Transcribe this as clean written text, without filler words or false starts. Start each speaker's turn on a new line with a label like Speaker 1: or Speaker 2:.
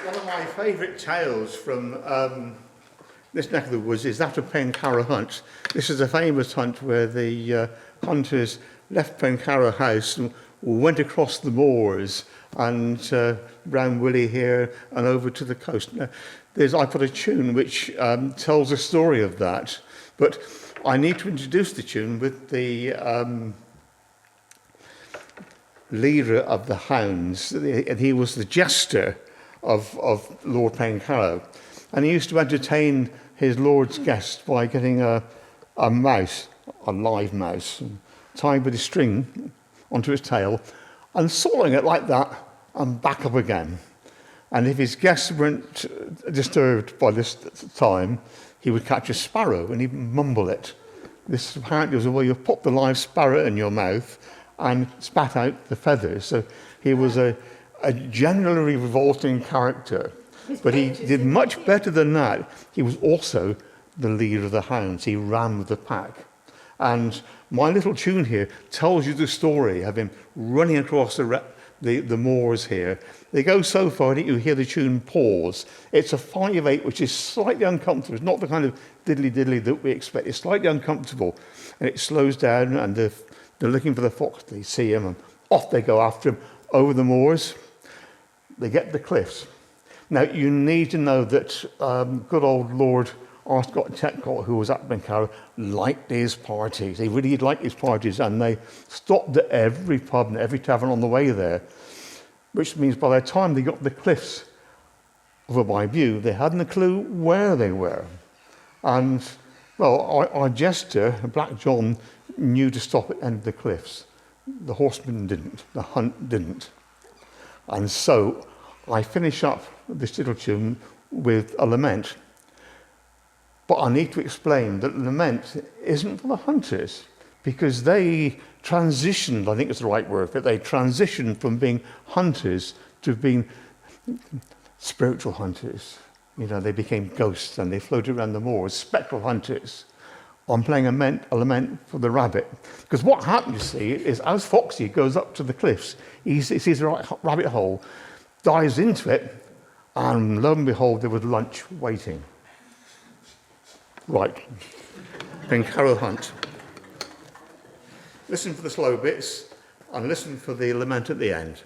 Speaker 1: One of my favourite tales from this neck of the woods is that of Pencarrow hunt. This is a famous hunt where the hunters left Pencarrow House and went across the moors and round Willey here and over to the coast. Now, I put a tune which tells a story of that, but I need to introduce the tune with the leader of the hounds, and he was the jester of Lord Pencarrow, and he used to entertain his lord's guests by getting a mouse, a live mouse, tied with a string onto his tail and swallowing it like that and back up again. And if his guests weren't disturbed by this time, he would catch a sparrow and he'd mumble it. This apparently was a way you put the live sparrow in your mouth and spat out the feathers. So he was a generally revolting character. But he did much better than that. He was also the leader of the hounds. He ran with the pack. And my little tune here tells you the story of him running across the moors here. They go so far that you hear the tune pause. It's a 5/8, which is slightly uncomfortable. It's not the kind of diddly-diddly that we expect. It's slightly uncomfortable. And it slows down, and they're looking for the fox. They see him, and off they go after him over the moors. They get to the cliffs. Now, you need to know that good old Lord Arscott-Tetcott, who was at Pencarrow, liked his parties. He really liked his parties, and they stopped at every pub and every tavern on the way there, which means by the time they got to the cliffs over by View, they hadn't a clue where they were. And, well, our jester, Black John, knew to stop at the end of the cliffs. The horsemen didn't. The hunt didn't. And so I finish up this little tune with a lament. But I need to explain that lament isn't for the hunters, because they transitioned, I think it's the right word, but they transitioned from being hunters to being spiritual hunters. You know, they became ghosts and they floated around the moors, spectral hunters. I'm playing a lament for the rabbit. Because what happened, you see, is as Foxy goes up to the cliffs, he sees a rabbit hole, dives into it, and lo and behold, there was lunch waiting. Right, Pencarrow hunt. Listen for the slow bits and listen for the lament at the end.